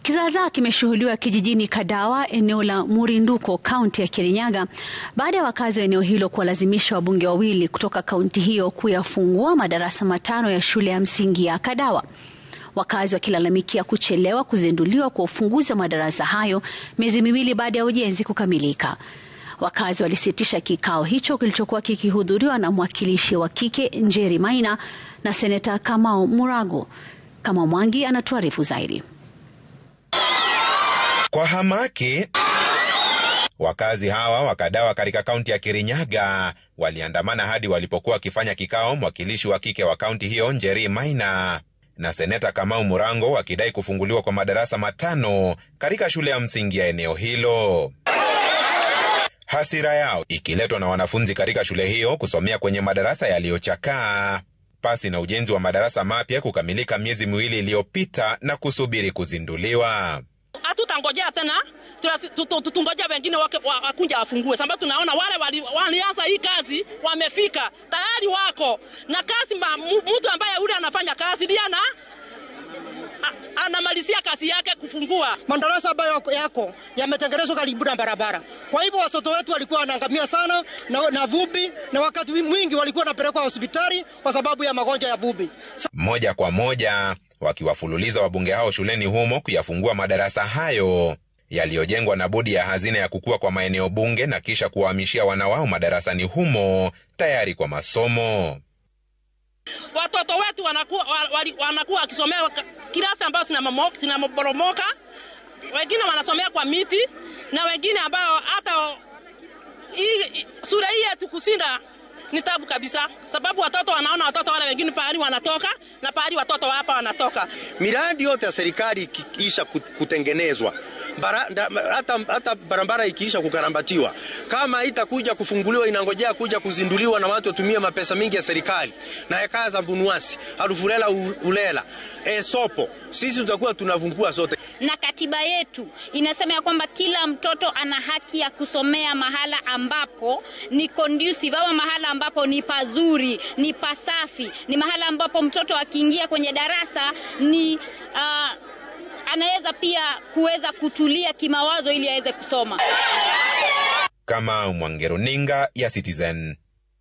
Kizaazaa kimeshuhudiwa kijijini Kadawa, eneo la Murinduko, kaunti ya Kirinyaga, baada ya wakazi wa eneo hilo kuwalazimisha wabunge wawili kutoka kaunti hiyo kuyafungua madarasa 5 ya shule ya msingi ya Kadawa. Wakazi wakilalamikia kuchelewa kuzinduliwa kwa ufunguzi wa madarasa hayo miezi miwili baada ya ujenzi kukamilika. Wakazi walisitisha kikao hicho kilichokuwa kikihudhuriwa na mwakilishi wa kike Njeri Maina na seneta Kamau Murago. Kama Mwangi anatuarifu zaidi. Kwa hamaki, wakazi hawa wa Kadawa katika kaunti ya Kirinyaga waliandamana hadi walipokuwa wakifanya kikao mwakilishi wa kike wa kaunti hiyo Njeri Maina na seneta Kamau Murago wakidai kufunguliwa kwa madarasa 5 katika shule ya msingi ya eneo hilo. Hasira yao ikiletwa na wanafunzi katika shule hiyo kusomea kwenye madarasa yaliyochakaa, pasi na ujenzi wa madarasa mapya kukamilika miezi miwili iliyopita na kusubiri kuzinduliwa. Hatutangojea tena, tutungoja wengine wakunja wafungue, sababu tunaona wale walianza hii kazi wamefika tayari wako na kazi. Mtu ambaye yule anafanya kazi ndiye anamalizia kazi yake kufungua. Madarasa ambayo yako yametengenezwa karibu na barabara. Kwa hivyo watoto wetu walikuwa wanaangamia sana na vumbi, na wakati mwingi walikuwa wanapelekwa hospitali kwa sababu ya magonjwa ya vumbi. Moja kwa moja wakiwafululiza wabunge hao shuleni humo kuyafungua madarasa hayo yaliyojengwa na bodi ya hazina ya kukua kwa maeneo bunge na kisha kuwahamishia wana wao madarasani humo tayari kwa masomo. Watoto wetu wanakuwa wakisomea kirasa ambazo zinamoboromoka, wengine wanasomea kwa miti, na wengine ambao hata sura hii yetu kusinda ni tabu kabisa, sababu watoto wanaona watoto wale wengine pahali wanatoka na pahali watoto hapa wanatoka. Miradi yote ya serikali ikiisha kutengenezwa, hata barabara ikiisha kukarambatiwa, kama itakuja kufunguliwa inangojea kuja kuzinduliwa na watu watumie mapesa mingi ya serikali na yakaa za Bunuasi, Alufulela, Ulela, Sopo, sisi tutakuwa tunafungua sote. Na katiba yetu inasema ya kwamba kila mtoto ana haki ya kusomea mahala ambapo ni conducive, au mahala ambapo ni pazuri, ni pasafi, ni mahala ambapo mtoto akiingia kwenye darasa ni anaweza pia kuweza kutulia kimawazo ili aweze kusoma. Kama Mwangi, runinga ya Citizen.